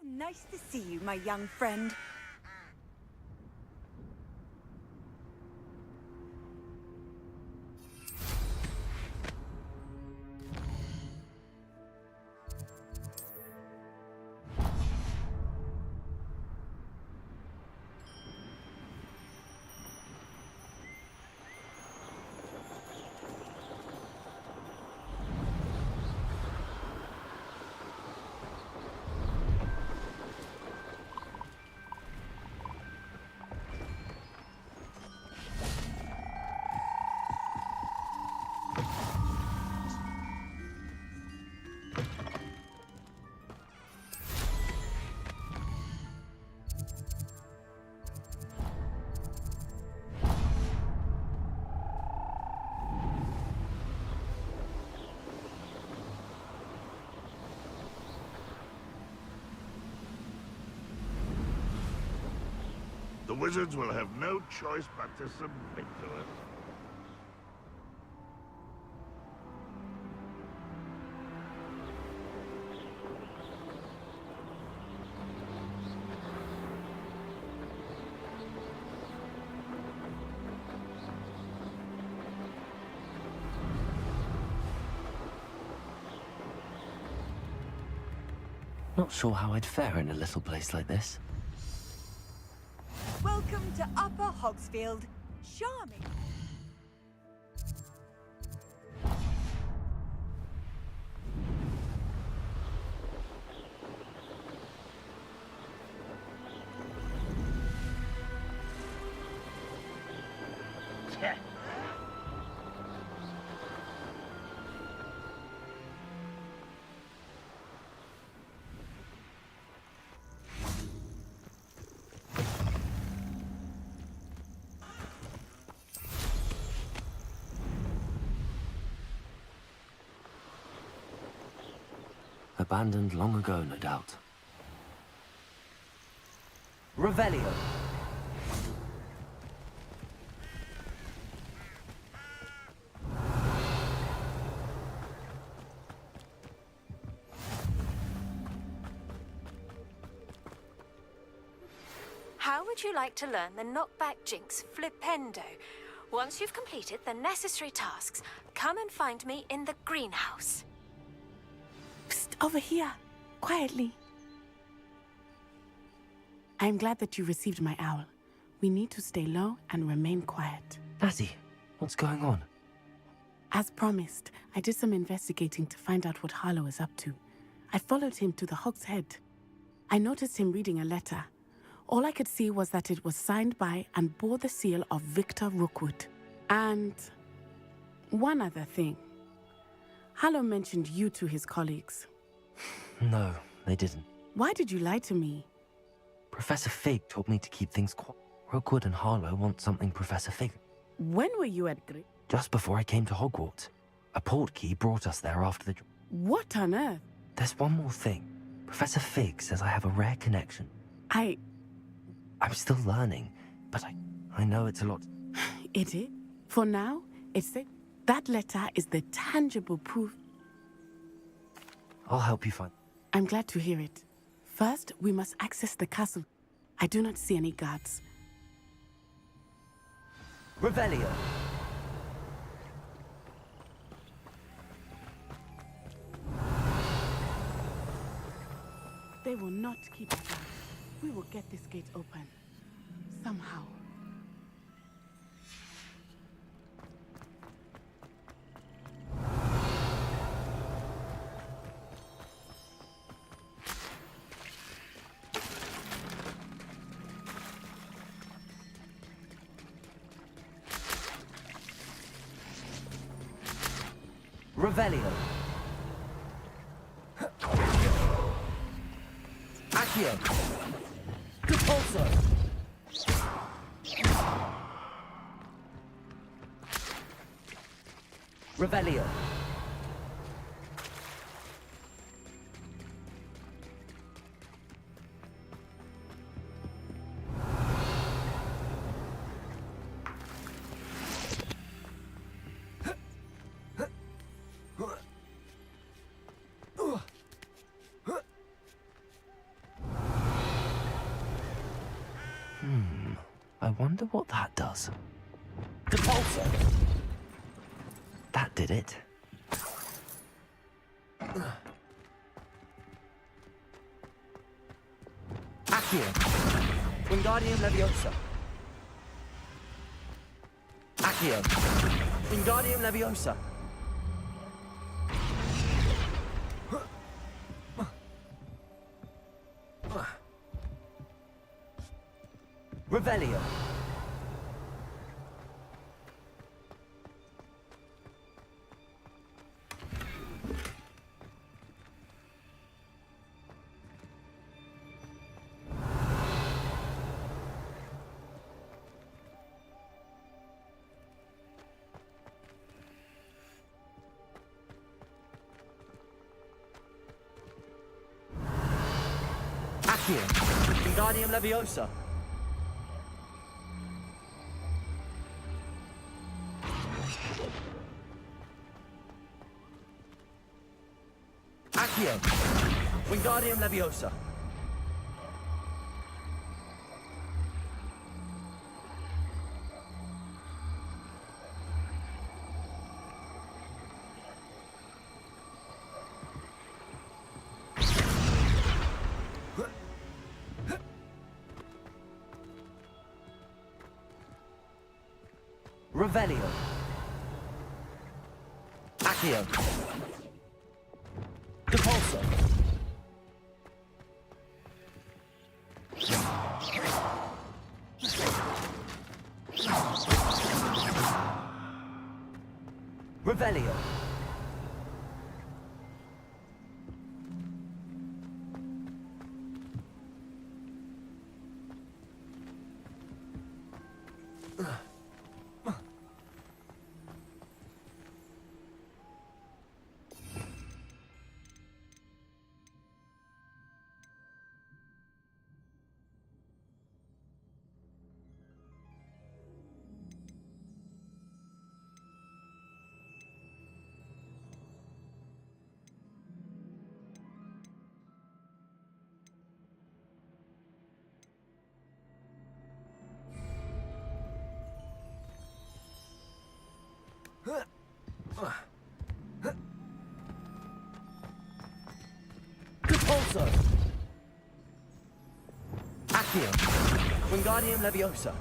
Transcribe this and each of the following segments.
Nice to see you, my young friend. The wizards will have no choice but to submit to it. Not sure how I'd fare in a little place like this. Welcome to Upper Hogsfield. Charming. Abandoned long ago, no doubt. Revelio. How would you like to learn the knockback jinx Flipendo? Once you've completed the necessary tasks, come and find me in the greenhouse. Psst, over here. Quietly. I am glad that you received my owl. We need to stay low and remain quiet. Nazzy, what's going on? As promised, I did some investigating to find out what Harlow is up to. I followed him to the Hog's Head. I noticed him reading a letter. All I could see was that it was signed by and bore the seal of Victor Rookwood. And one other thing. Harlow mentioned you to his colleagues. No, they didn't. Why did you lie to me? Professor Fig told me to keep things quiet. Rookwood and Harlow want something Professor Fig. When were you at Grey? Just before I came to Hogwarts. A portkey brought us there after the... What on earth? There's one more thing. Professor Fig says I have a rare connection. I'm still learning, but I know it's a lot. It is? For now, it's it. That letter is the tangible proof. I'll help you find... I'm glad to hear it. First, we must access the castle. I do not see any guards. Revelio. They will not keep us out. We will get this gate open. Somehow. Revelio. Accio. Repulso. Revelio. I wonder what that does. Depulso. That did it. Accio. Wingardium Leviosa. Accio. Wingardium Leviosa. Revelio. Accio. Wingardium Leviosa. Accio. Wingardium Leviosa. Revelio. Accio. Depulso. Revelio. Depulso. Accio. Wingardium Leviosa.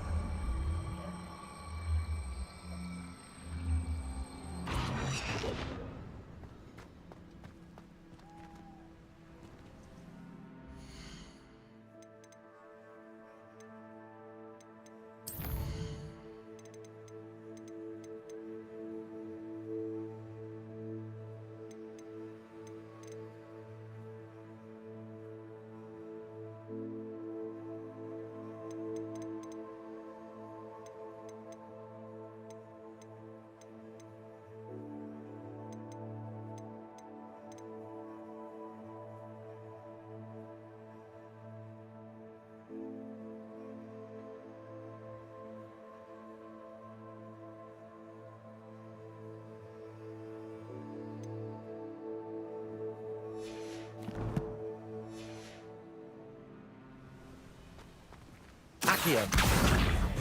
Accio.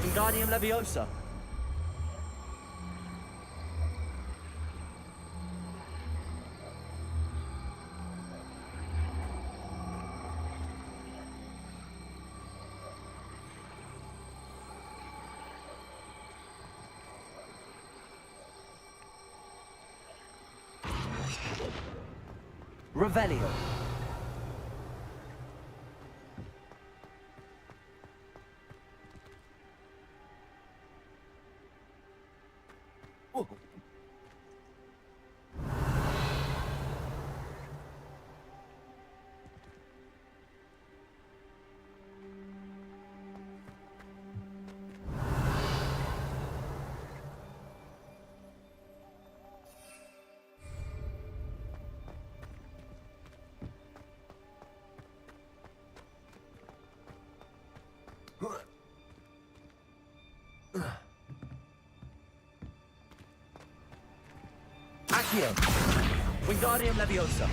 Wingardium Leviosa. Revelio. Accio. Wingardium Leviosa.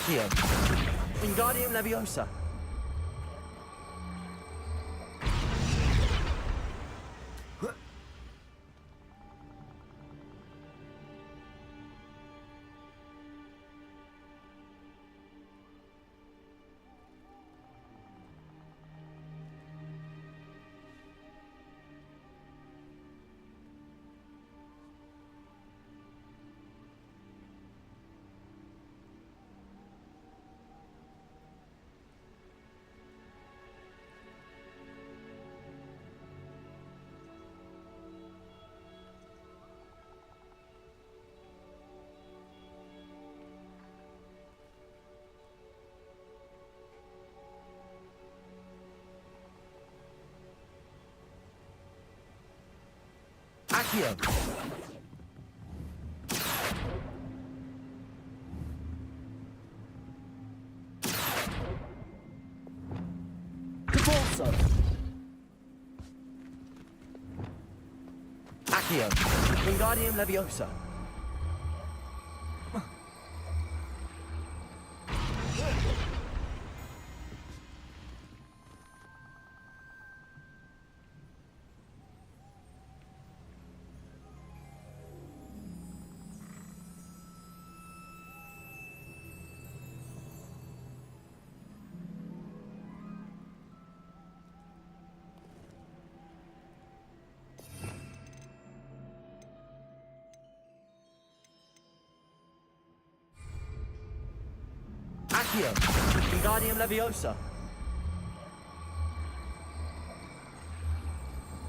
Accio. Wingardium Leviosa. Accio. Caporso. Accio. Wingardium Leviosa. Accio. Wingardium Leviosa.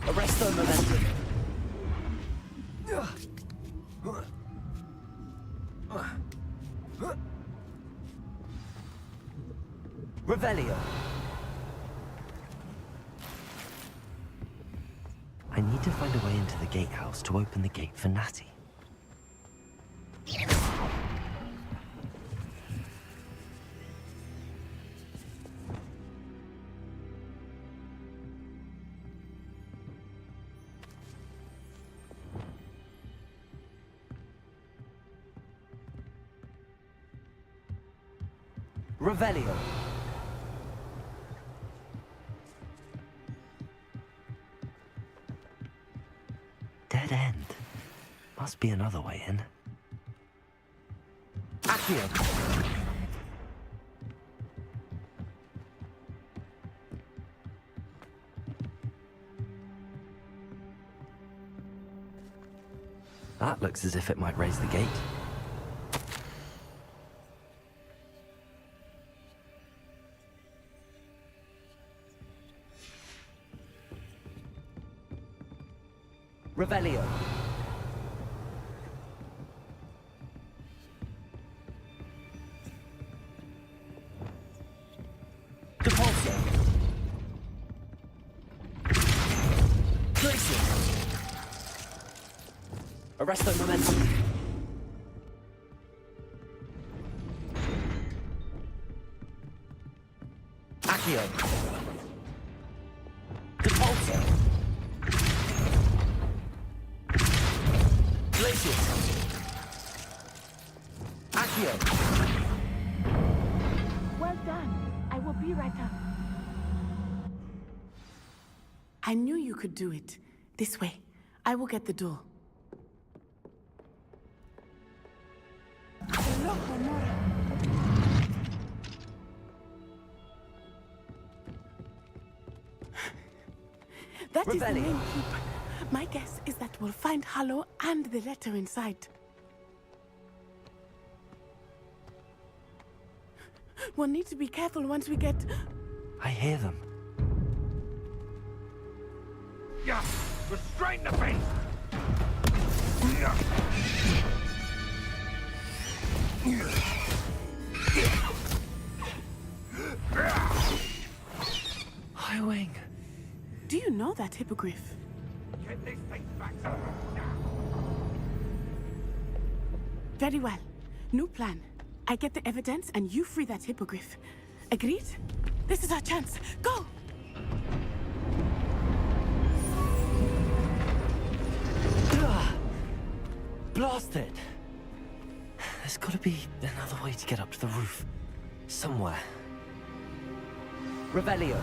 Arresto Momentum. Revelio. I need to find a way into the gatehouse to open the gate for Natty. Revelio. Dead end. Must be another way in. Accio. That looks as if it might raise the gate. Revelio. Depulso. Glacius. Arresto Momentum. Accio. Depulso. Glacius. Accio. Well done. I will be right up. I knew you could do it. This way. I will get the door. That is the Revelio. main keep. My guess is that we'll find Hallow and the letter inside. We'll need to be careful once we get... I hear them. Yeah, restrain the beast! High Wing. Do you know that hippogriff? Get this thing back to now! Very well. New plan. I get the evidence and you free that hippogriff. Agreed? This is our chance. Go! Blasted! There's gotta be another way to get up to the roof. Somewhere. Revelio.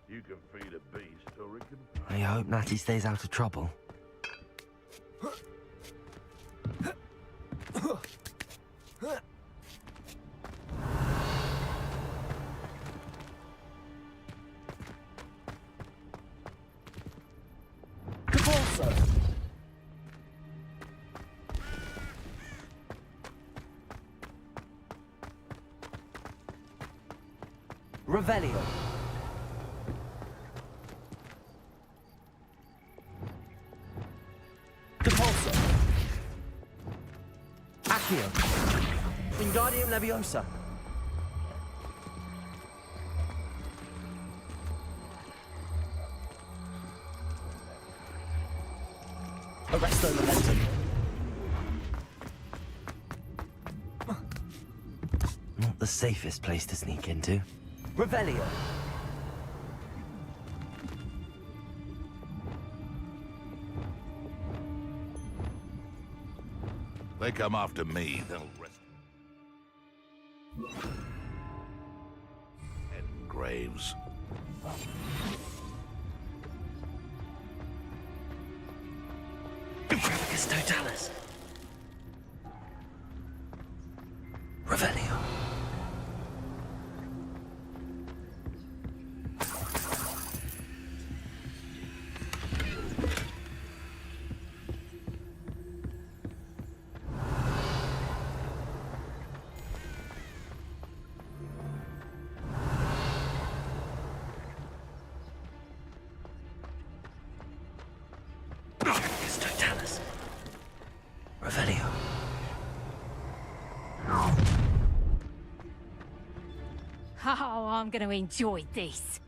You can feed a beast, or it can... I hope Natty stays out of trouble. Capulso. Revelio. Capulso. Accio. Wingardium Leviosa. Arresto Momentum. Not the safest place to sneak into. Revelio. They come after me, they'll rest. And graves. It's Totalis. Revelio. It's Totalis. Revelio. Oh, I'm going to enjoy this.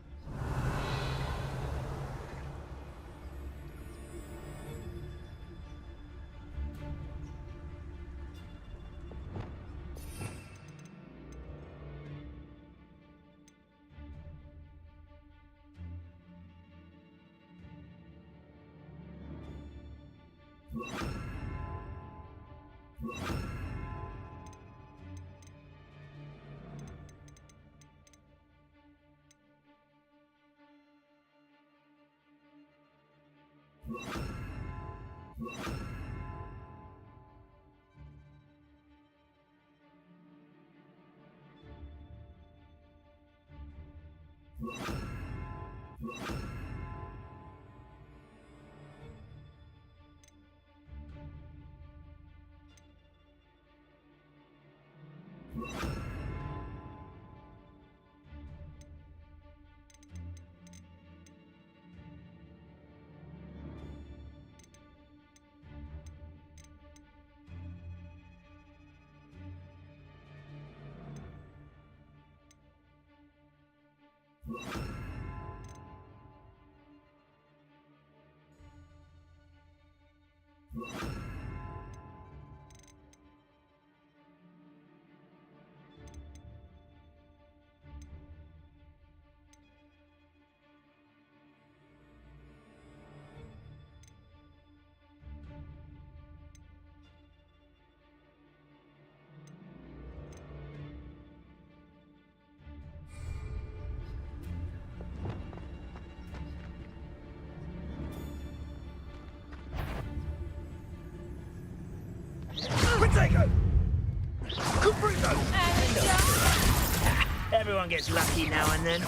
Everyone gets lucky now and then.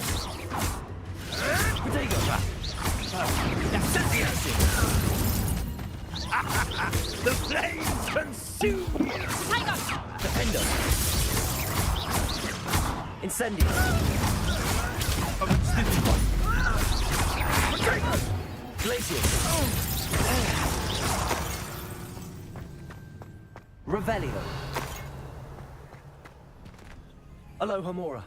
The flames consume you! Defendo. Incendio. Glacius. Revelio. Alohomora.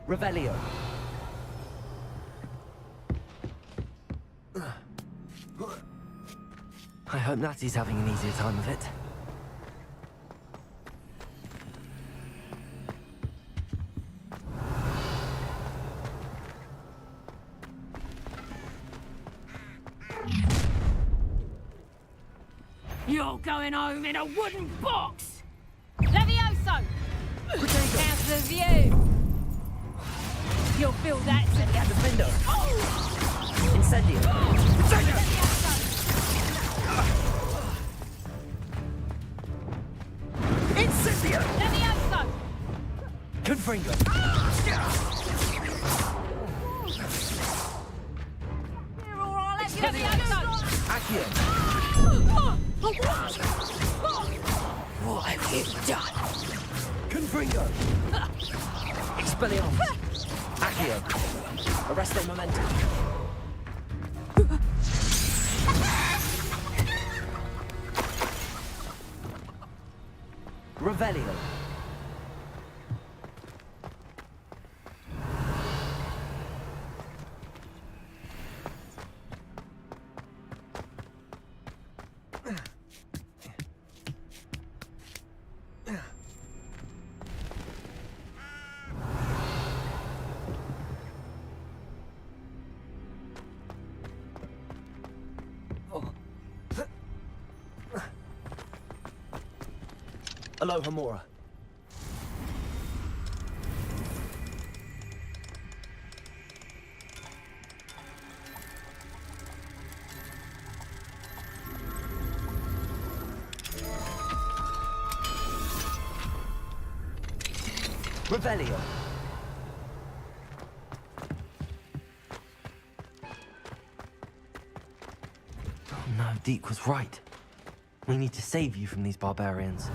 Revelio. I hope Natty's having an easier time of it. You're going home in a wooden box! Levioso! How's the view? You'll feel that today. Defender! Incendio! Incendio! Levioso! Confringo! You're all right, Levioso! Accio! What have you done? Confringo! Expelliarmus! Accio! Arreste momentum! Revelio! Aloha Mora. Revelio. Oh no, Deke was right. We need to save you from these barbarians.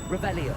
Revelio.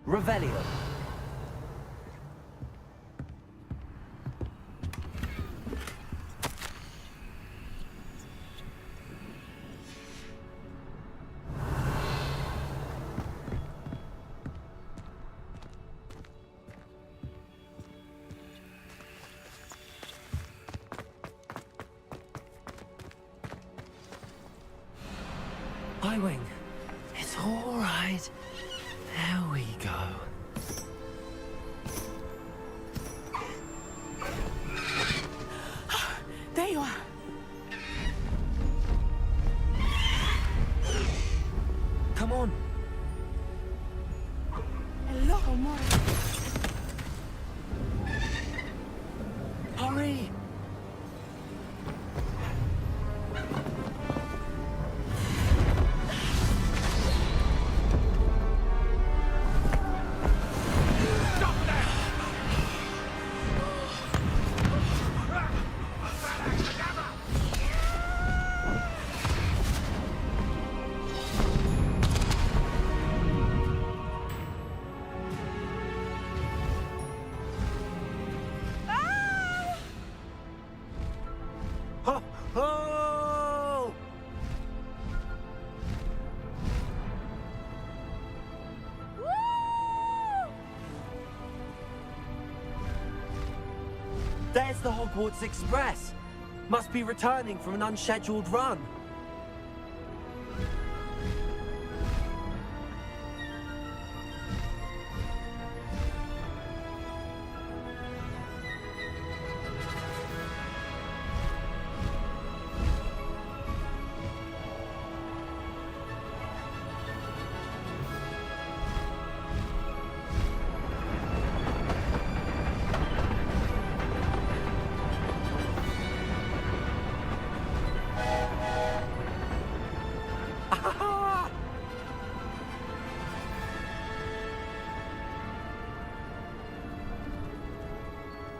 Revelio. Highwing. It's all right. There we go. There you are. Come on. Hello, Homura. Hurry. Ho, ho! There's the Hogwarts Express. Must be returning from an unscheduled run.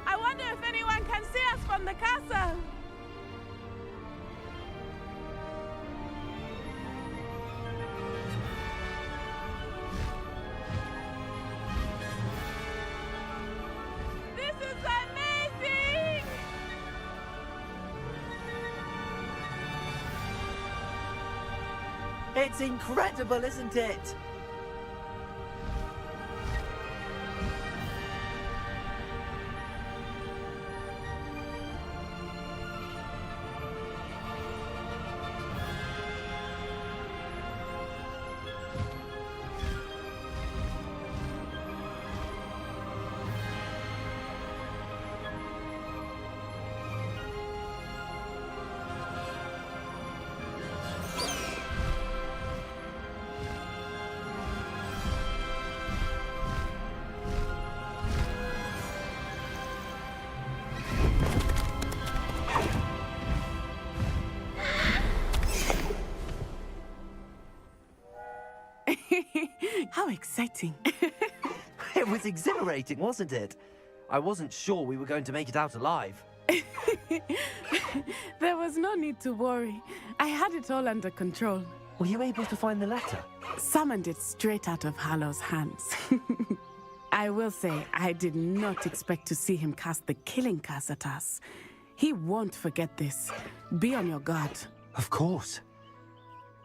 I wonder if anyone can see us from the castle. This is amazing! It's incredible, isn't it? How exciting. It was exhilarating, wasn't it? I wasn't sure we were going to make it out alive. There was no need to worry. I had it all under control. Were you able to find the letter? Summoned it straight out of Harlow's hands. I will say, I did not expect to see him cast the killing curse at us. He won't forget this. Be on your guard. Of course.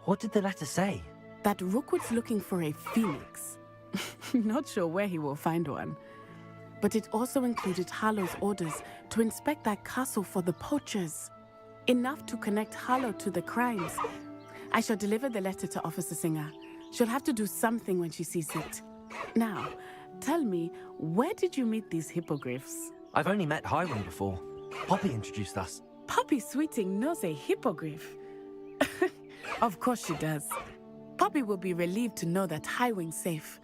What did the letter say? That Rookwood's looking for a phoenix. Not sure where he will find one. But it also included Harlow's orders to inspect that castle for the poachers. Enough to connect Harlow to the crimes. I shall deliver the letter to Officer Singer. She'll have to do something when she sees it. Now, tell me, where did you meet these hippogriffs? I've only met Highwing before. Poppy introduced us. Poppy Sweeting knows a hippogriff. Of course she does. Poppy will be relieved to know that Highwing's safe.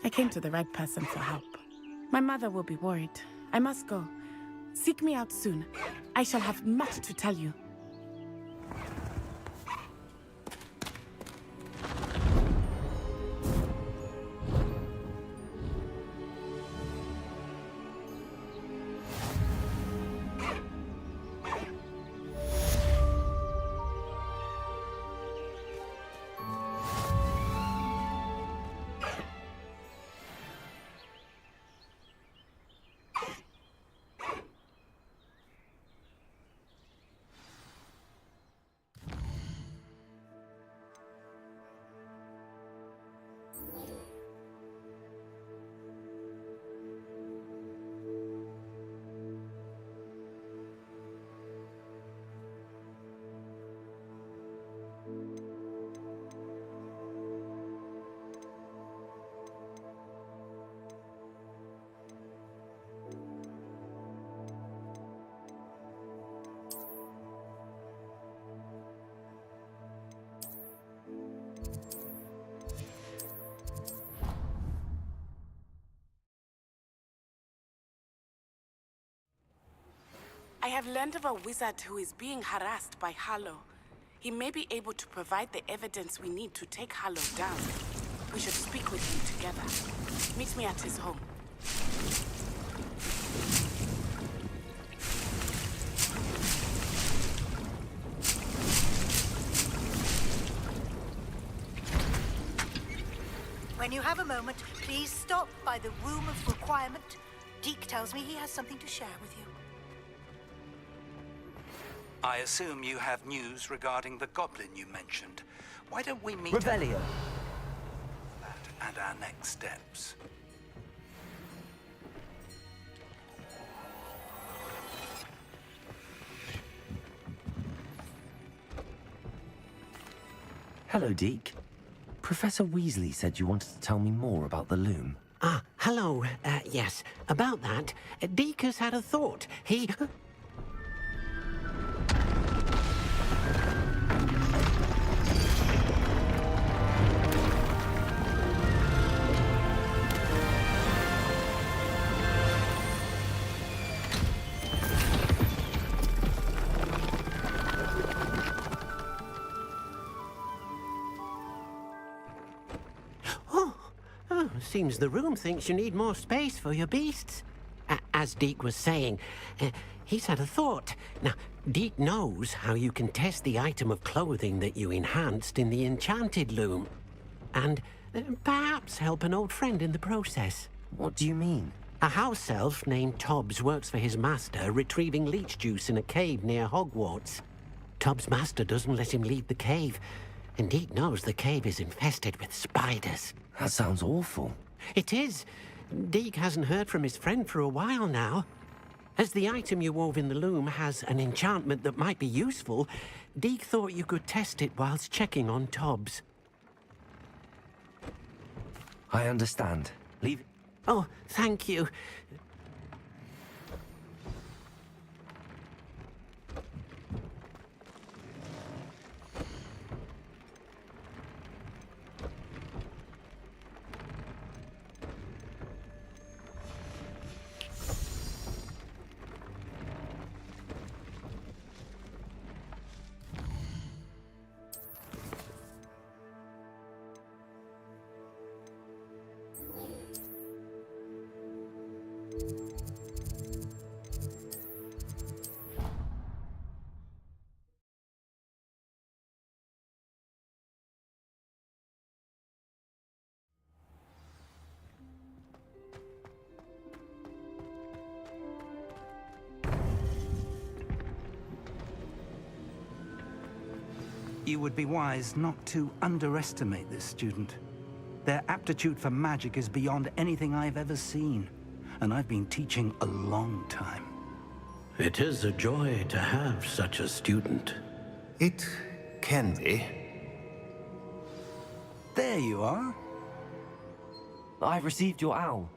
I came to the right person for help. My mother will be worried. I must go. Seek me out soon. I shall have much to tell you. I have learned of a wizard who is being harassed by Harlow. He may be able to provide the evidence we need to take Harlow down. We should speak with him together. Meet me at his home. When you have a moment, please stop by the Room of Requirement. Deke tells me he has something to share with you. I assume you have news regarding the goblin you mentioned. Why don't we meet... Revelio. ...that and our next steps? Hello, Deke. Professor Weasley said you wanted to tell me more about the loom. Ah, hello. Yes, about that, Deke has had a thought. He... Seems the room thinks you need more space for your beasts. As Deke was saying, he's had a thought. Now, Deke knows how you can test the item of clothing that you enhanced in the enchanted loom. And perhaps help an old friend in the process. What do you mean? A house elf named Tobbs works for his master, retrieving leech juice in a cave near Hogwarts. Tobbs' master doesn't let him leave the cave, and Deke knows the cave is infested with spiders. That sounds awful. It is. Deke hasn't heard from his friend for a while now. As the item you wove in the loom has an enchantment that might be useful, Deke thought you could test it whilst checking on Tobbs. I understand. Leave it. Oh, thank you. You would be wise not to underestimate this student. Their aptitude for magic is beyond anything I've ever seen, and I've been teaching a long time. It is a joy to have such a student. It can be. There you are. I received your owl.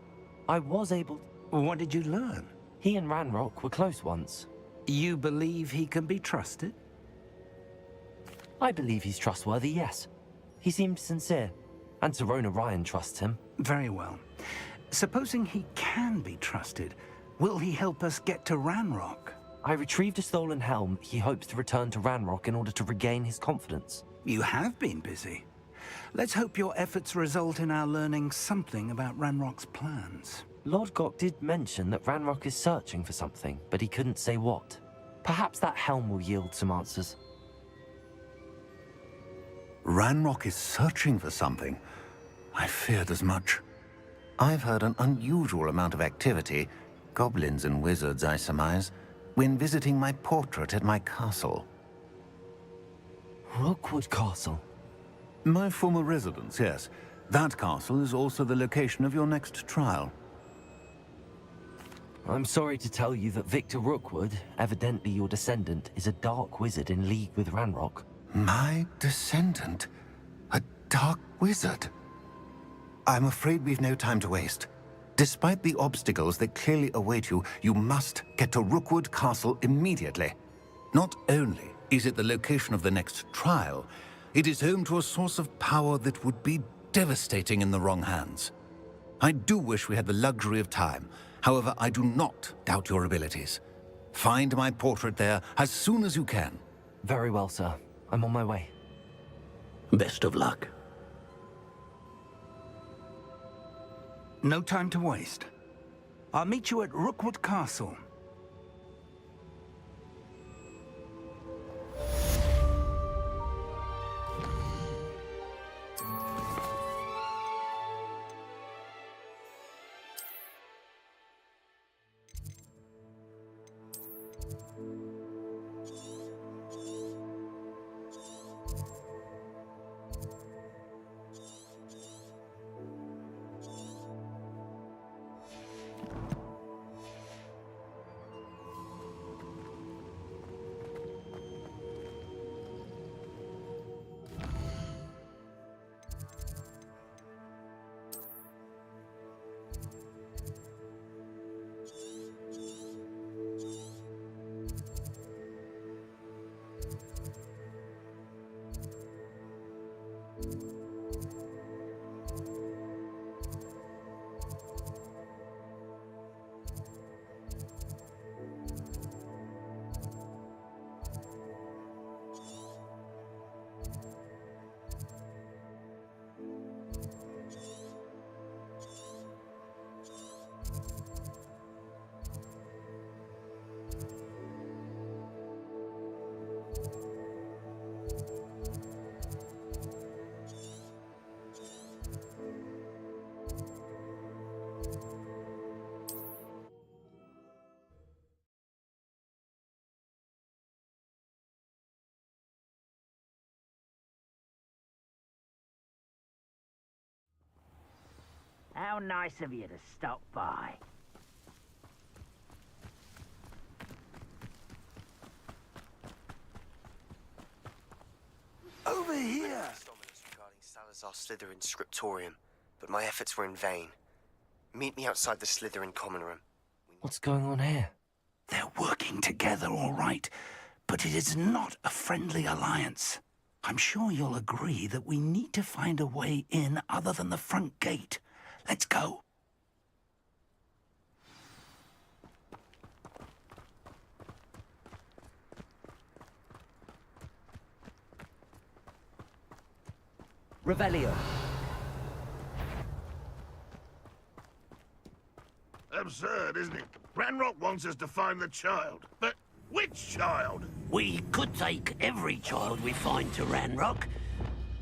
I was able... What did you learn? He and Ranrock were close once. You believe he can be trusted? I believe he's trustworthy, yes. He seemed sincere, and Serona Ryan trusts him. Very well. Supposing he can be trusted, will he help us get to Ranrock? I retrieved a stolen helm he hopes to return to Ranrock in order to regain his confidence. You have been busy. Let's hope your efforts result in our learning something about Ranrock's plans. Lord Gok did mention that Ranrock is searching for something, but he couldn't say what. Perhaps that helm will yield some answers. Ranrock is searching for something. I feared as much. I've heard an unusual amount of activity, goblins and wizards, I surmise, when visiting my portrait at my castle. Rookwood Castle? My former residence, yes. That castle is also the location of your next trial. I'm sorry to tell you that Victor Rookwood, evidently your descendant, is a dark wizard in league with Ranrock. My descendant? A dark wizard? I'm afraid we've no time to waste. Despite the obstacles that clearly await you, you must get to Rookwood Castle immediately. Not only is it the location of the next trial, it is home to a source of power that would be devastating in the wrong hands. I do wish we had the luxury of time. However, I do not doubt your abilities. Find my portrait there as soon as you can. Very well, sir. I'm on my way. Best of luck. No time to waste. I'll meet you at Rookwood Castle. How nice of you to stop by. Over here! Regarding Salazar Slytherin scriptorium, but my efforts were in vain. Meet me outside the Slytherin common room. What's going on here? They're working together, all right, but it is not a friendly alliance. I'm sure you'll agree that we need to find a way in other than the front gate. Let's go. Revelio. Absurd, isn't it? Ranrock wants us to find the child. But which child? We could take every child we find to Ranrock.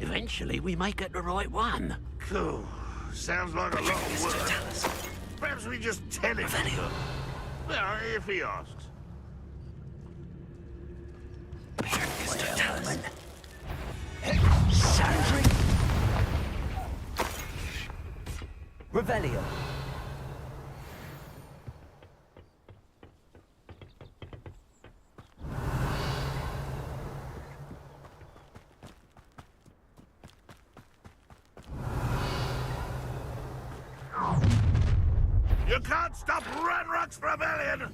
Eventually, we may get the right one. Cool. Sounds like a lot of work. Perhaps we just tell him. Well, if he asks. Revelio. You can't stop Ranrock's rebellion!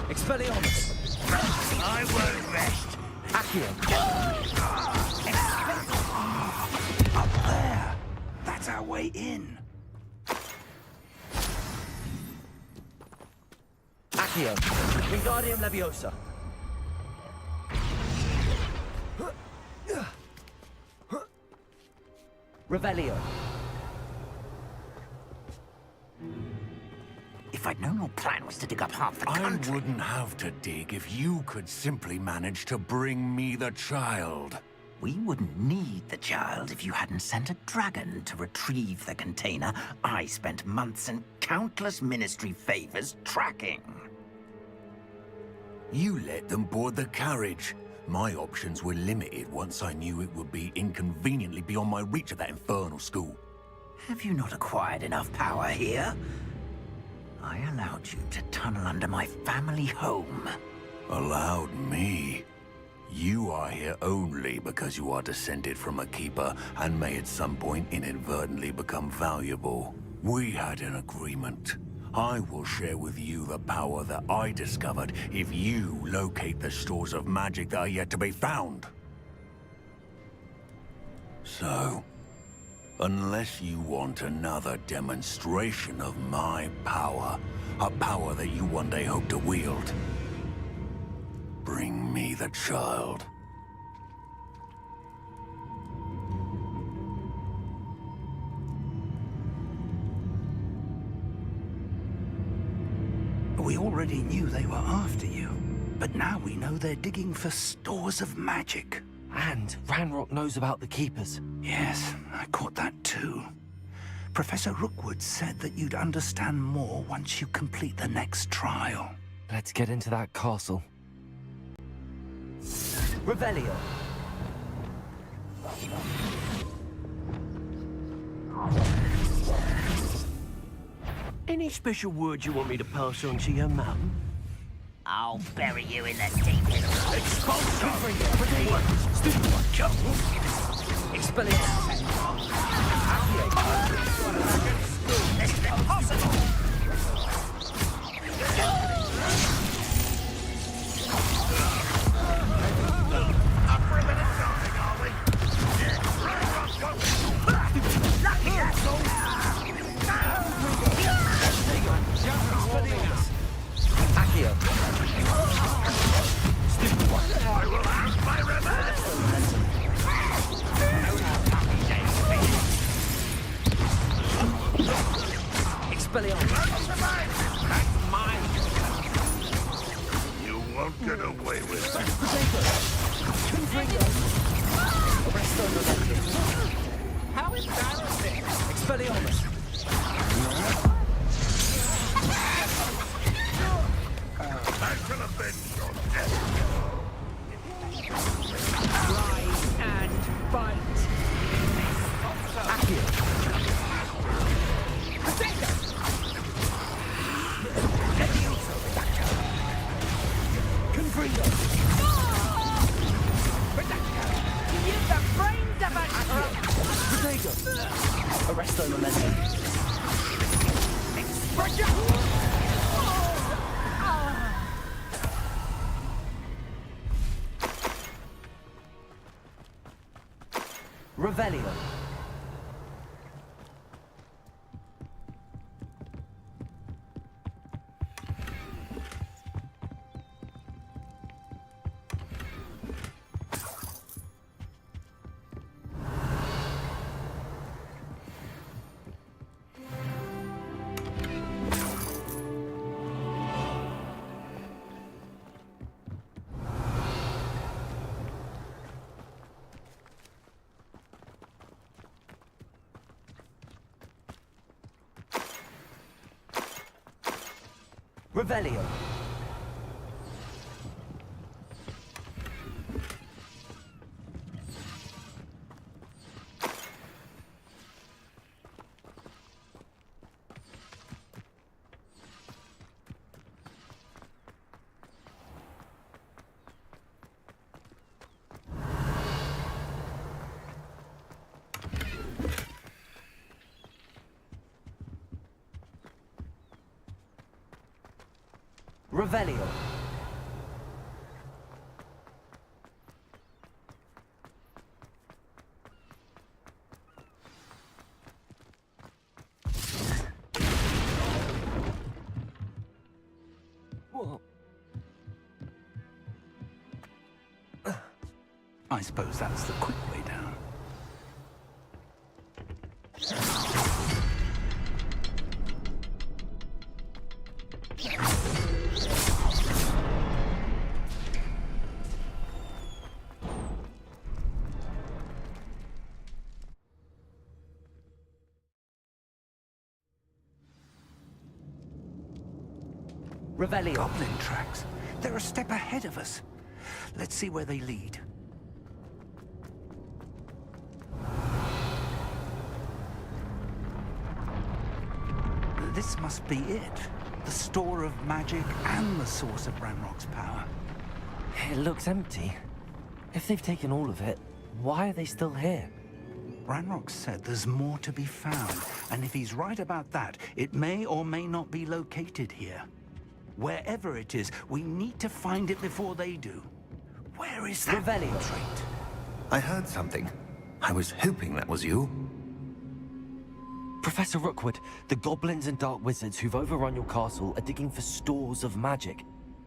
Expelliarmus. I won't rest. Accio. Up there! That's our way in. Accio. Wingardium Leviosa. Revelio. If I'd known your plan was to dig up half the country... I wouldn't have to dig if you could simply manage to bring me the child. We wouldn't need the child if you hadn't sent a dragon to retrieve the container I spent months and countless ministry favors tracking. You let them board the carriage. My options were limited once I knew it would be inconveniently beyond my reach at that infernal school. Have you not acquired enough power here? I allowed you to tunnel under my family home. Allowed me? You are here only because you are descended from a keeper and may at some point inadvertently become valuable. We had an agreement. I will share with you the power that I discovered if you locate the stores of magic that are yet to be found. So, Unless you want another demonstration of my power, a power that you one day hope to wield. Bring me the child. We already knew they were after you, but now we know they're digging for stores of magic. And Ranrock knows about the Keepers. Yes, I caught that too. Professor Rookwood said that you'd understand more once you complete the next trial. Let's get into that castle. Revelio. Any special words you want me to pass on to your mum? I'll bury you in the deepest. Expulsion! Expelliarmus. This is impossible! Up for a minute dying, are we? Yeah, Ranrock's got... Lucky asshole! Accio. I will have my revenge! Expelliarmus. That's mine! You won't get away with it. How embarrassing! Expelliarmus. I shall avenge your death. Rise and bite. Accio. Confringo. Use the brains of a Protego. Arresto Momentum. Revelio. Revelio. Revelio. I suppose that's the quick way down. Revelio. Goblin tracks. They're a step ahead of us. Let's see where they lead. This must be it. The store of magic and the source of Ranrock's power. It looks empty. If they've taken all of it, why are they still here? Ranrock said there's more to be found, and if he's right about that, it may or may not be located here. Wherever it is, we need to find it before they do. Where is that Revelio. trait? I heard something. I was hoping that was you. Professor Rookwood, the goblins and dark wizards who've overrun your castle are digging for stores of magic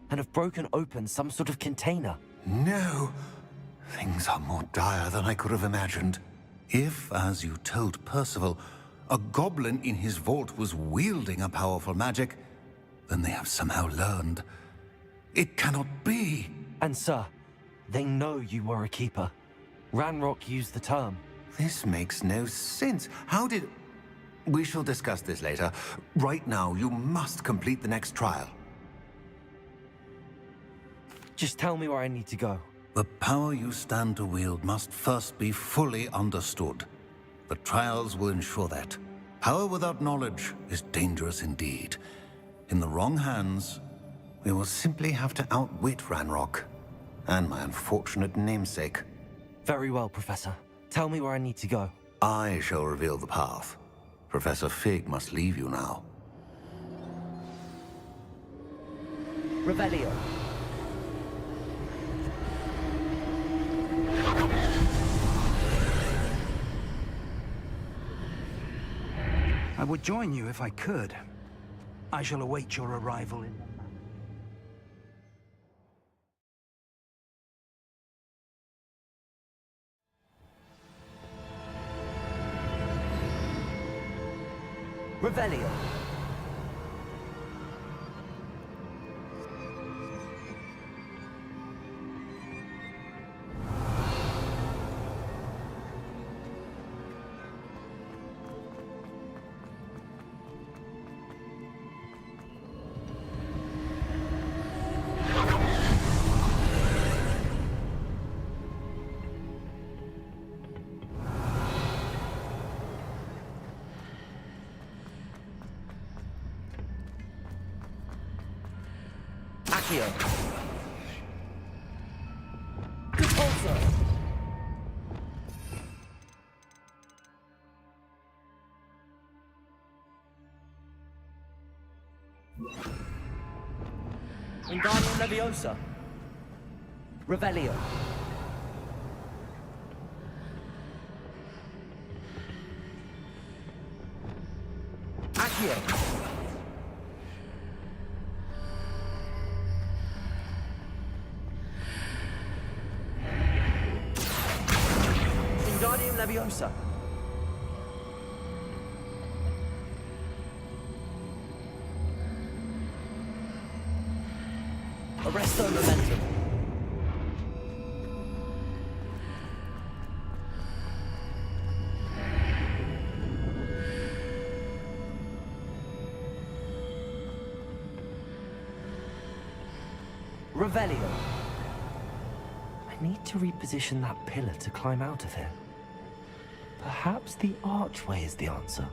and have broken open some sort of container. No! Things are more dire than I could have imagined. If, as you told Percival, a goblin in his vault was wielding a powerful magic, then they have somehow learned. It cannot be! And sir, they know you were a keeper. Ranrock used the term. This makes no sense. How did... We shall discuss this later. Right now, you must complete the next trial. Just tell me where I need to go. The power you stand to wield must first be fully understood. The trials will ensure that. Power without knowledge is dangerous indeed. In the wrong hands, we will simply have to outwit Ranrock and my unfortunate namesake. Very well, Professor. Tell me where I need to go. I shall reveal the path. Professor Fig must leave you now. Revelio. I would join you if I could. I shall await your arrival in... Revelio. Accio. Repulsor. Wingardium Leviosa. Revelio. Accio. Wingardium Leviosa. Arresto Momentum. Revelio. I need to reposition that pillar to climb out of here. Perhaps the archway is the answer.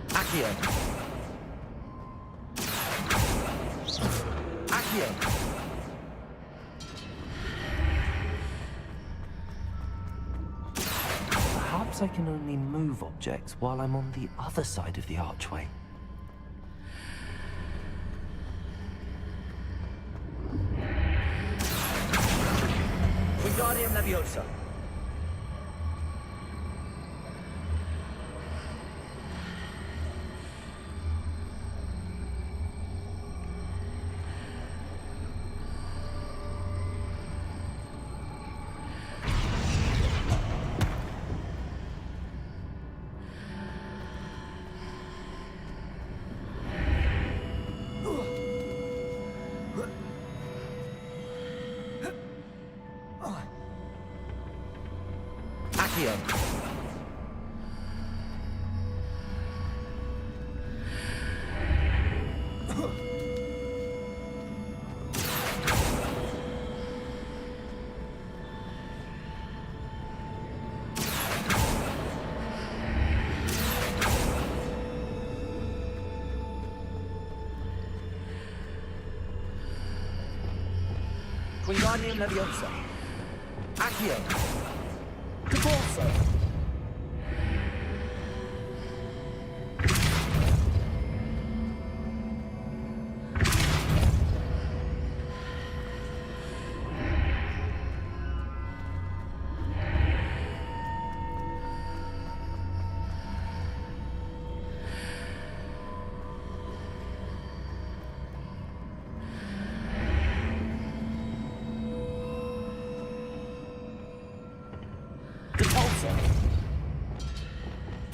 Accio. Accio. Perhaps I can only move objects while I'm on the other side of the archway. Wingardium Leviosa. Accio. Wingardium Leviosa. Accio. Caborso.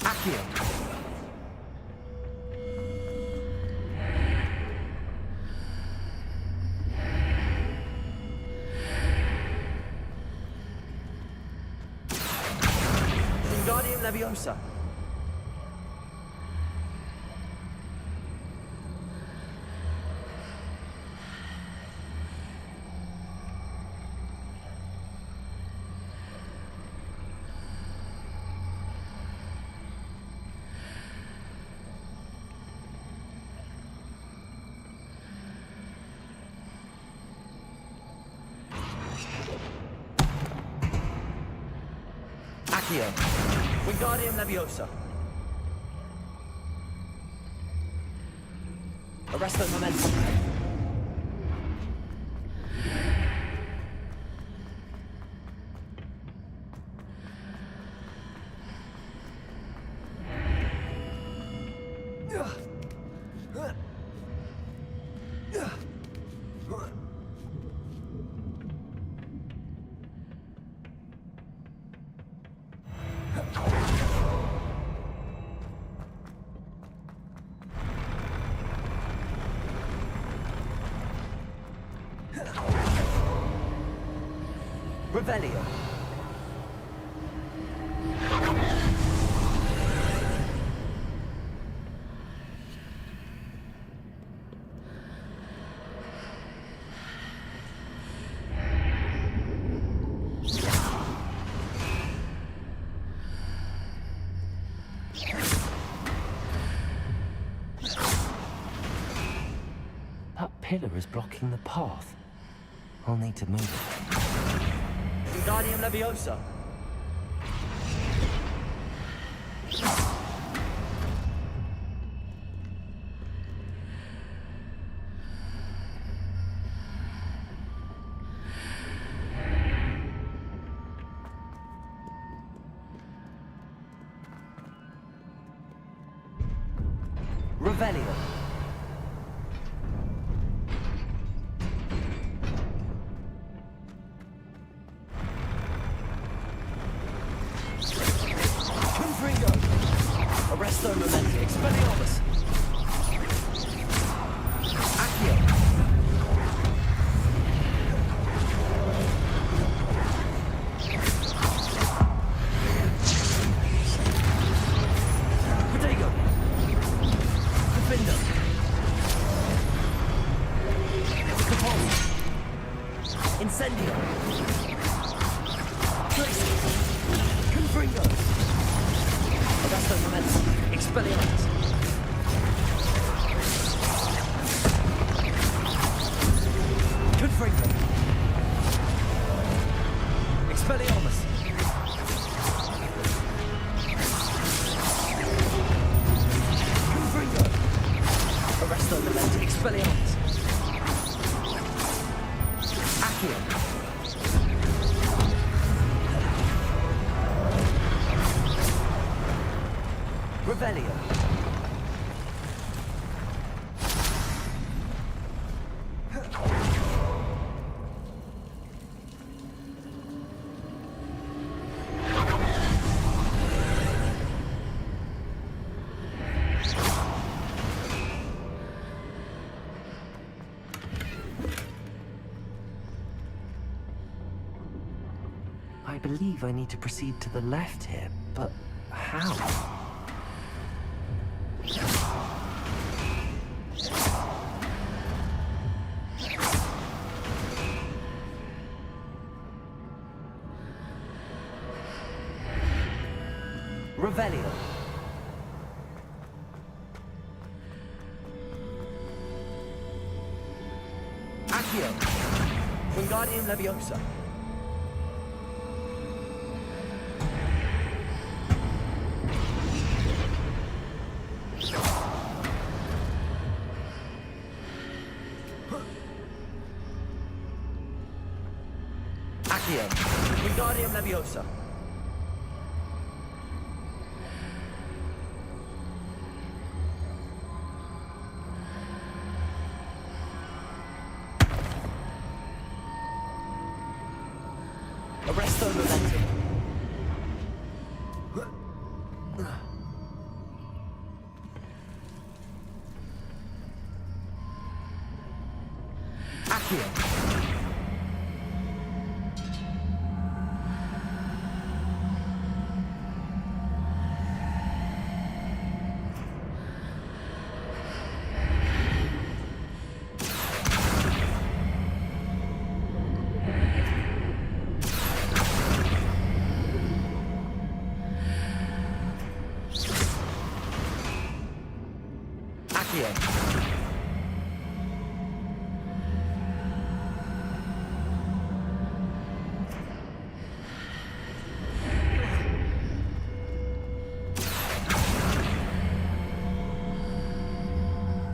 Accio. Wingardium Leviosa. Accio. Wingardium Leviosa. Arresto Momentum. Revelio. That pillar is blocking the path. I'll need to move it. Wingardium Leviosa. Revelio. Arresto Momentum. Expelliarmus. Accio. Protego. Defender. Capone. Incendio. Tracy. Confringo. Arresto Momentum. Expelliarmus. Confringo. Expelliarmus. Confringo. Arresto Momentum. Expelliarmus. Accio. Revelio. I believe I need to proceed to the left here, but how? Revelio. Accio. Wingardium Leviosa. Accio. Wingardium Leviosa. Arresto Momentum. Accio.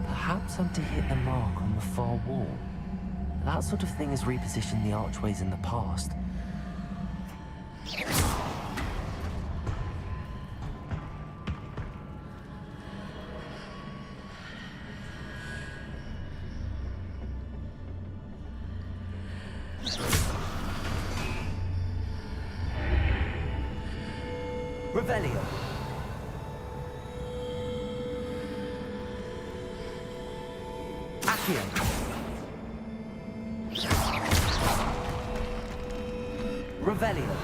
Perhaps I'm to hit the mark on the far wall. That sort of thing has repositioned the archways in the past. Revelio. Accio. Revelio.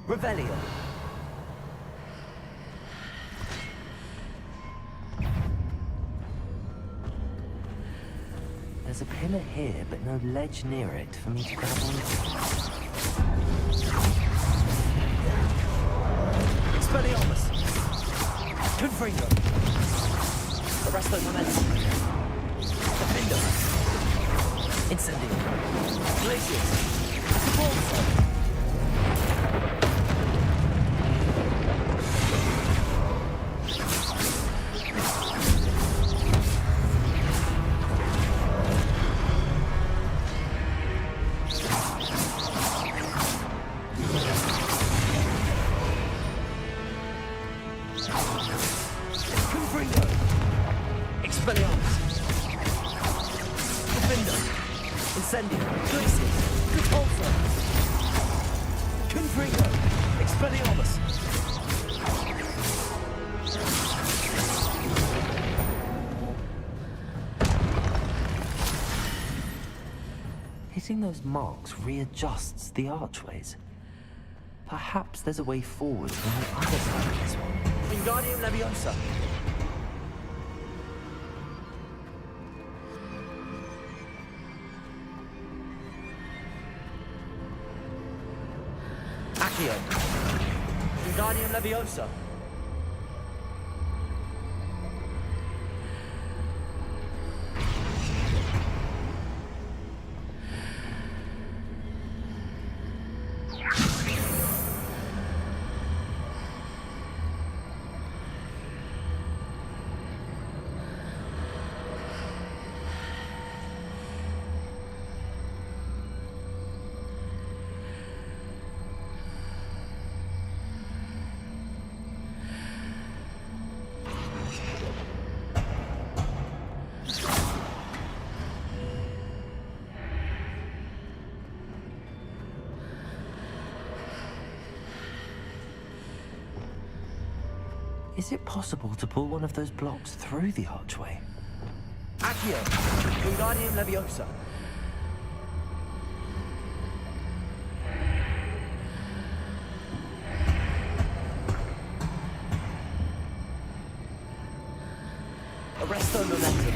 Revelio. There's a pillar here, but no ledge near it for me to grab onto. Expelliarmus. Confringo. Arresto Momentum. Defendo. Incendio. Glacius. Support. Expelliarmus. Defendo. Incendio. Glacius. Repulsor. Confringo. Expelliarmus. Hitting those marks readjusts the archways. Perhaps there's a way forward from the other side of this one. Wingardium Leviosa. Accio. Wingardium Leviosa. Is it possible to pull one of those blocks through the archway? Accio. Wingardium Leviosa. Arresto momentum.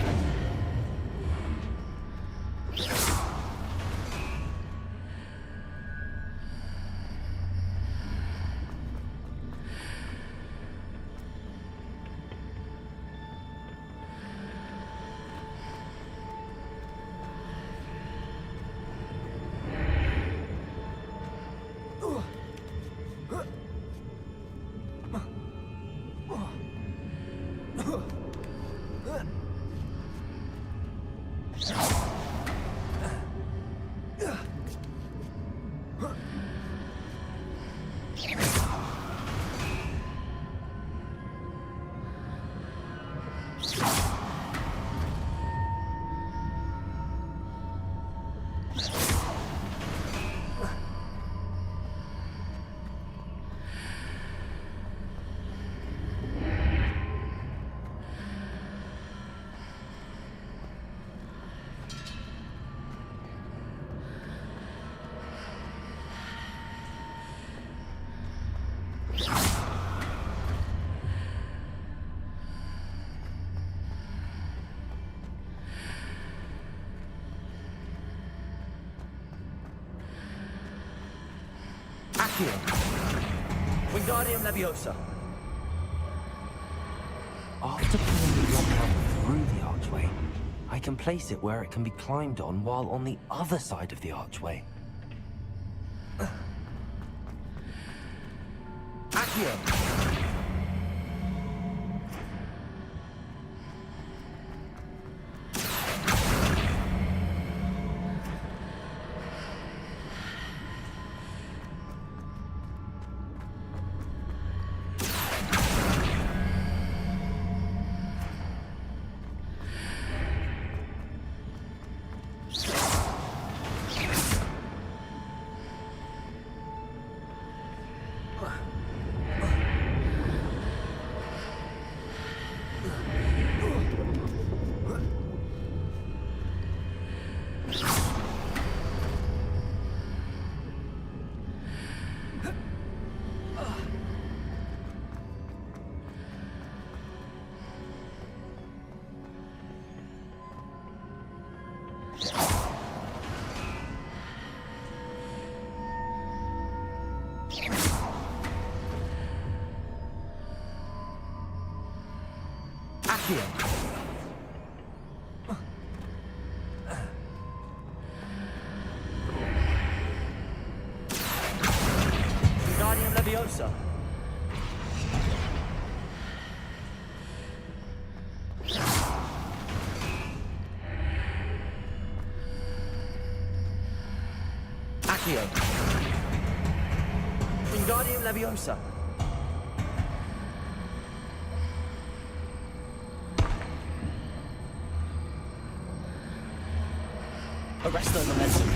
Accio. Wingardium Leviosa. After pulling the block out through the archway, I can place it where it can be climbed on while on the other side of the archway. Accio. Accio. Wingardium Leviosa. Accio. Wingardium Leviosa. Arresto momentum.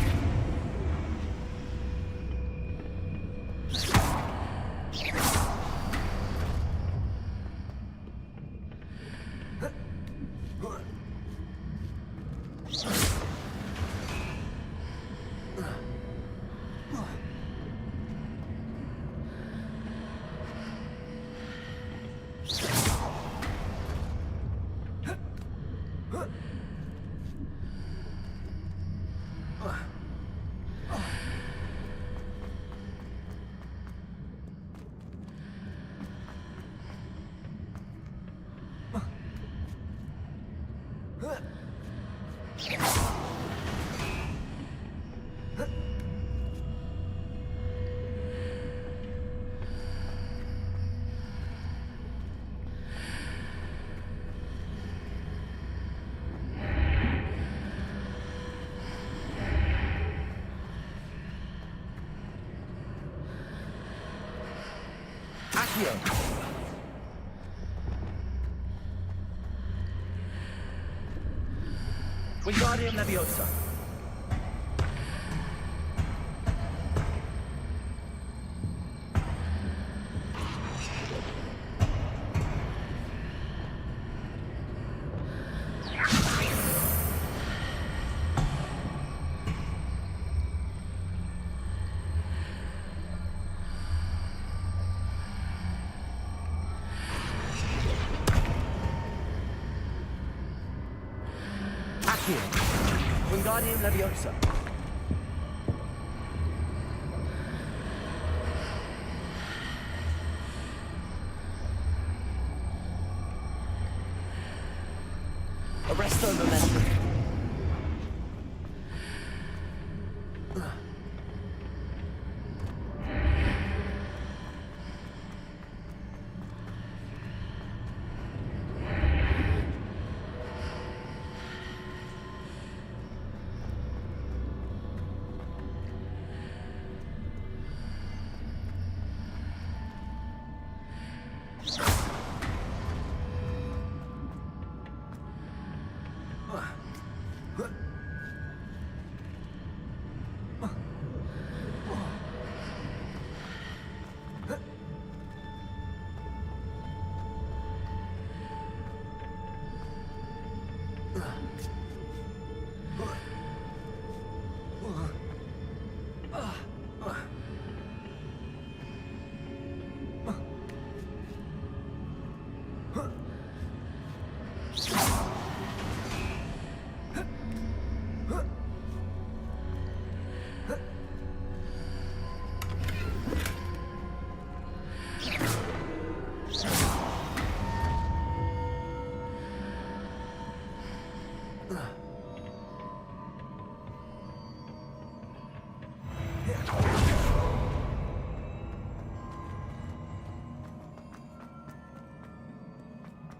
Accio. Wingardium Leviosa. Accio. Wingardium Leviosa. Arresto Momentum.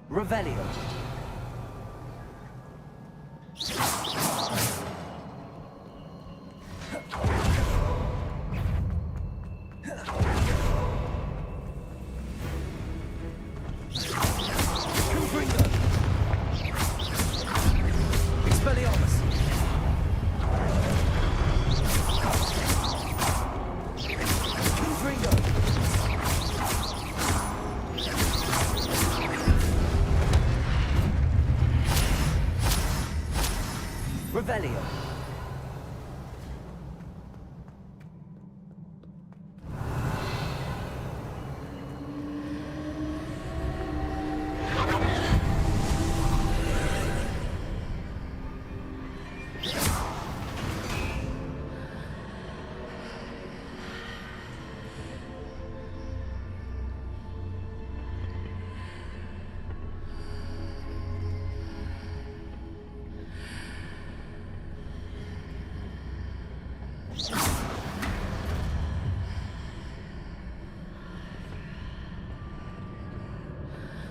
Revelio. Confringo. Expelliarmus. Confringo. Revelio.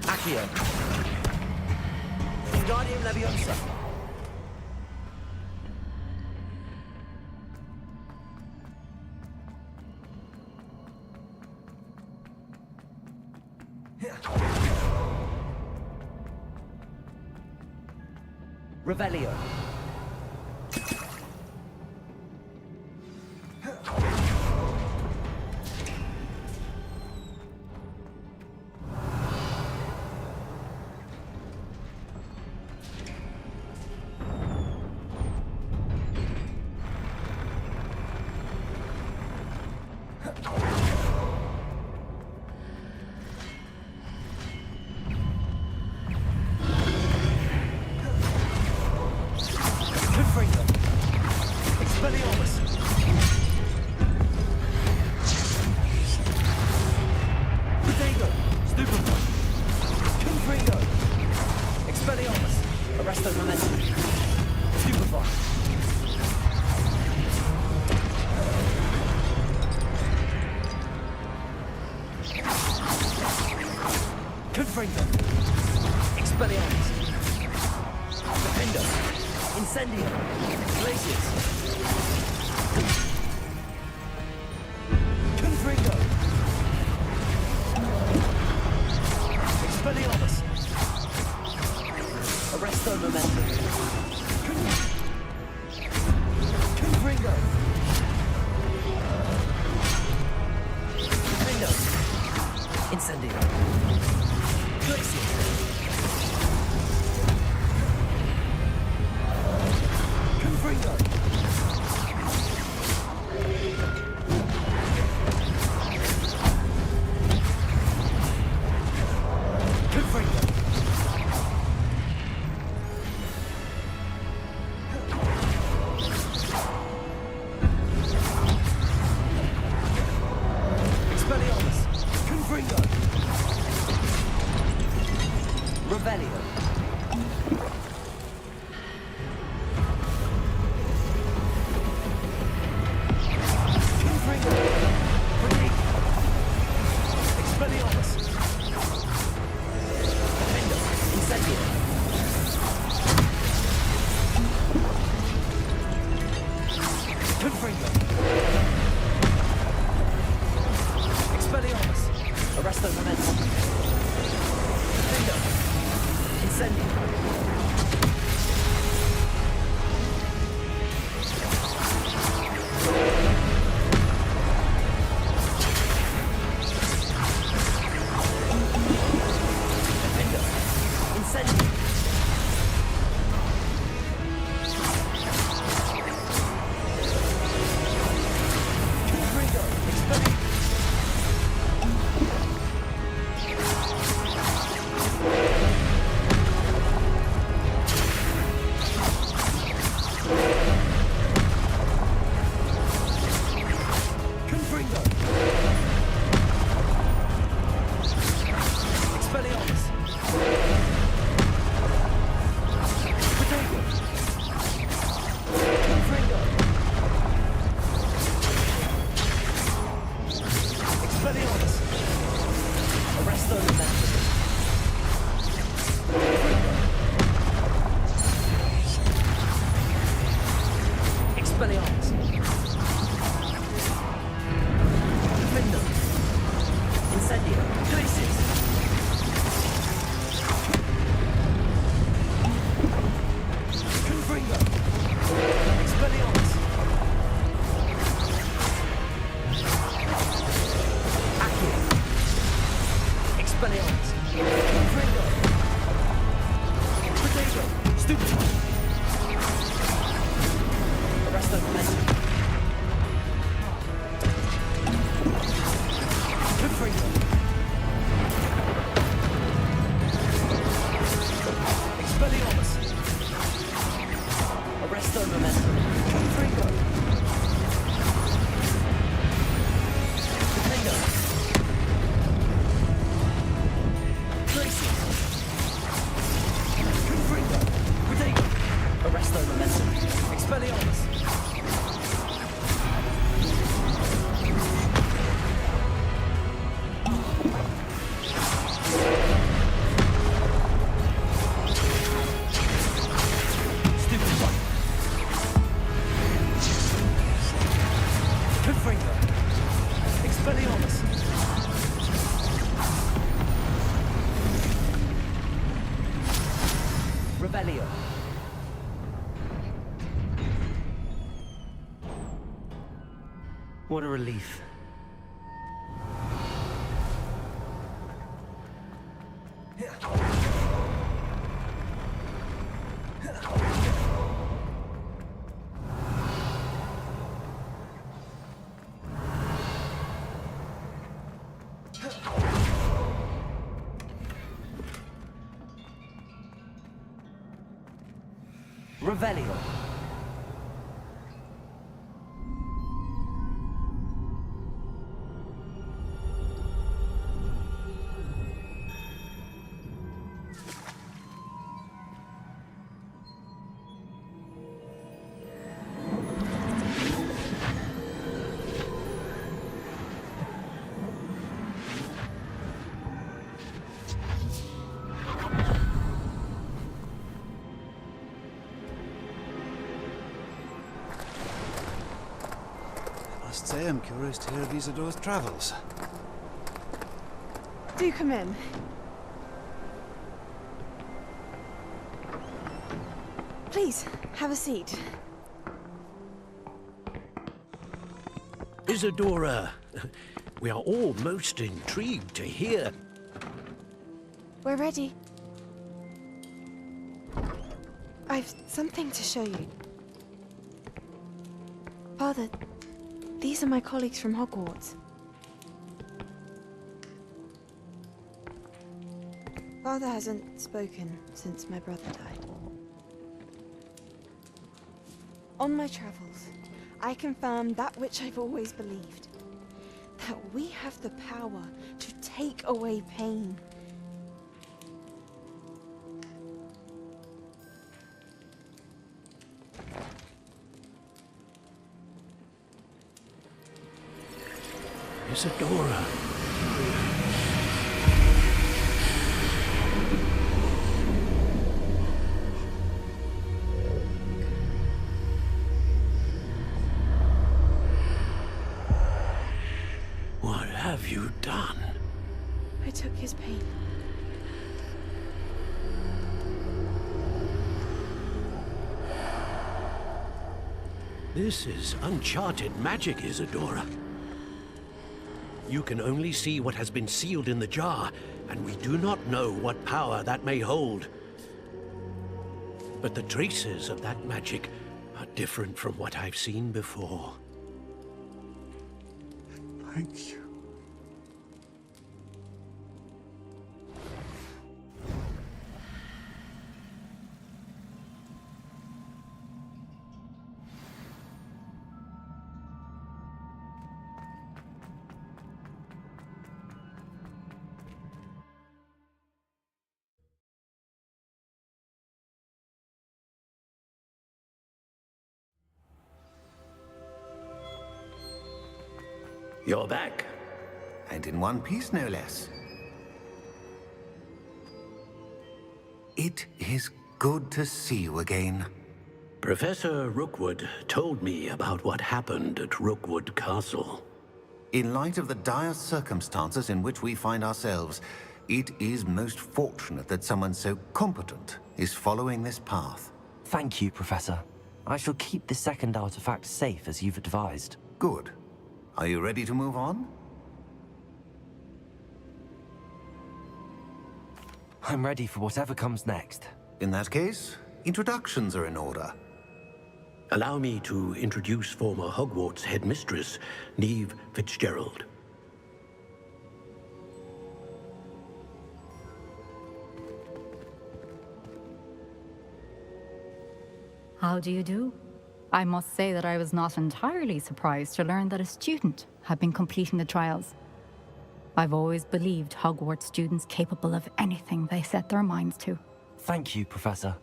Accio. Wingardium Leviosa. Revelio. Confringo. Expelliarmus. Defendo. Incendio. Glacius. Confringo. Expelliarmus. Arresto Momentum. Confringo. Defendo. Incendio. Glacius. Confringo. Confringo. Confringo. Expelliarmus. Arresto momentum. Confringo. Incendio. What a relief. Revelio. I am curious to hear of Isidore's travels. Do come in. Please, have a seat. Isadora, we are all most intrigued to hear. We're ready. I've something to show you. Father, these are my colleagues from Hogwarts. Father hasn't spoken since my brother died. On my travels, I confirmed that which I've always believed. That we have the power to take away pain. Isadora. have you done? I took his pain. This is uncharted magic, Isadora. You can only see what has been sealed in the jar, and we do not know what power that may hold. But the traces of that magic are different from what I've seen before. Thank you. You're back. And in one piece, no less. It is good to see you again. Professor Rookwood told me about what happened at Rookwood Castle. In light of the dire circumstances in which we find ourselves, it is most fortunate that someone so competent is following this path. Thank you, Professor. I shall keep the second artifact safe as you've advised. Good. Are you ready to move on? I'm ready for whatever comes next. In that case, introductions are in order. Allow me to introduce former Hogwarts headmistress, Neve Fitzgerald. How do you do? I must say that I was not entirely surprised to learn that a student had been completing the trials. I've always believed Hogwarts students capable of anything they set their minds to. Thank you, Professor.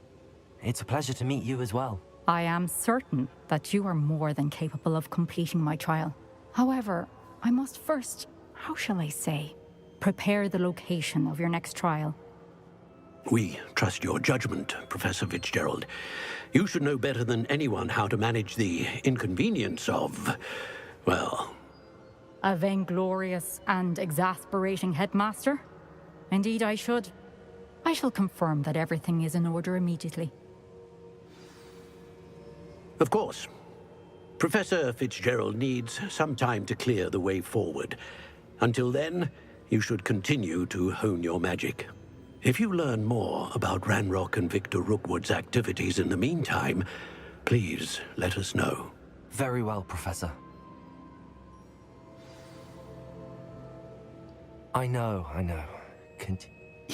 It's a pleasure to meet you as well. I am certain that you are more than capable of completing my trial. However, I must first, how shall I say, prepare the location of your next trial. We trust your judgment, Professor Fitzgerald. You should know better than anyone how to manage the inconvenience of, well... A vainglorious and exasperating headmaster? Indeed I should. I shall confirm that everything is in order immediately. Of course. Professor Fitzgerald needs some time to clear the way forward. Until then, you should continue to hone your magic. If you learn more about Ranrock and Victor Rookwood's activities in the meantime, please let us know. Very well, Professor. I know.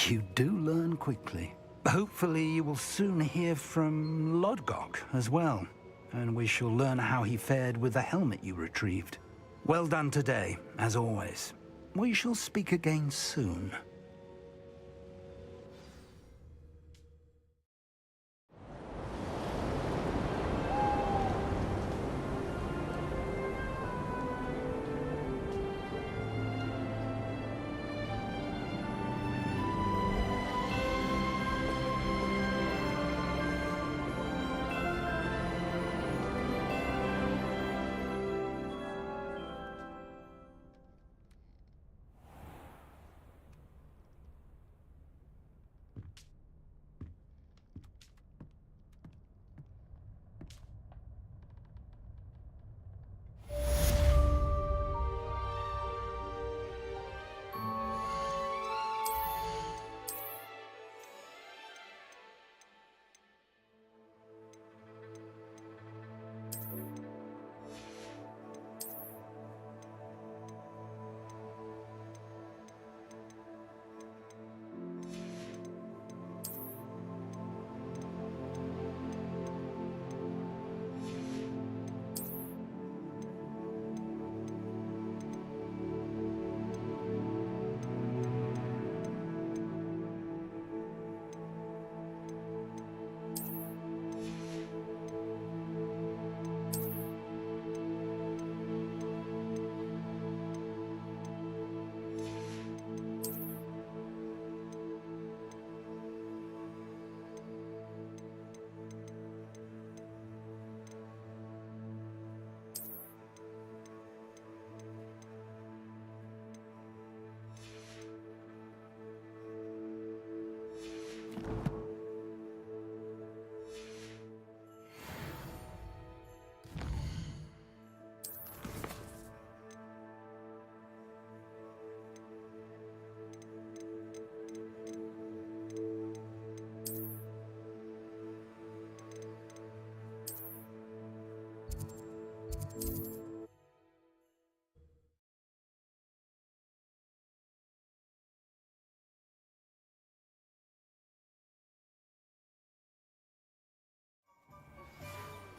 You do learn quickly. Hopefully you will soon hear from Lodgok as well, and we shall learn how he fared with the helmet you retrieved. Well done today, as always. We shall speak again soon.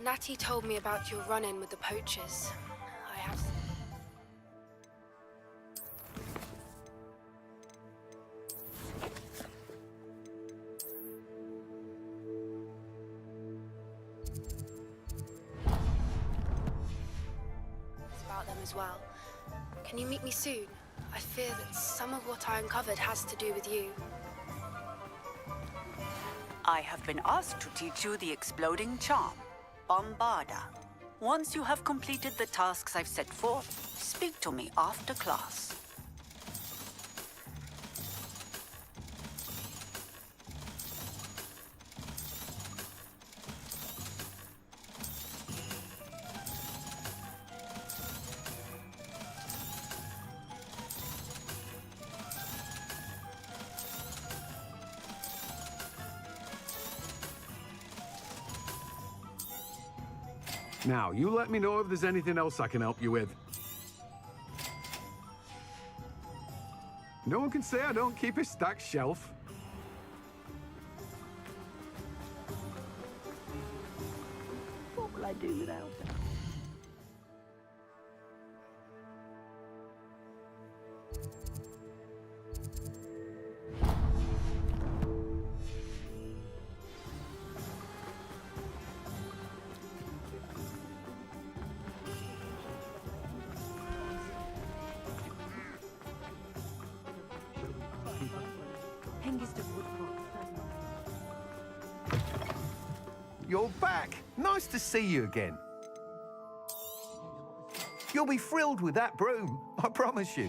Natty told me about your run-in with the poachers. I have... about them as well. Can you meet me soon? I fear that some of what I uncovered has to do with you. I have been asked to teach you the exploding charm, Bombarda. Once you have completed the tasks I've set forth, speak to me after class. Now, you let me know if there's anything else I can help you with. No one can say I don't keep a stacked shelf. What will I do without her? You're back. Nice to see you again. You'll be thrilled with that broom, I promise you.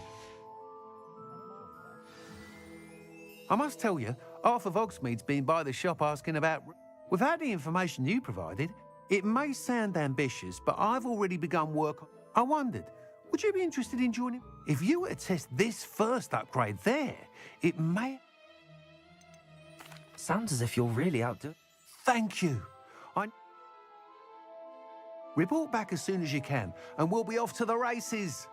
I must tell you, half of Hogsmeade's been by the shop asking about... Without the information you provided, it may sound ambitious, but I've already begun work. I wondered, would you be interested in joining? If you were to test this first upgrade there, it may... Sounds as if you're really outdoing... Thank you. Report back as soon as you can, and we'll be off to the races.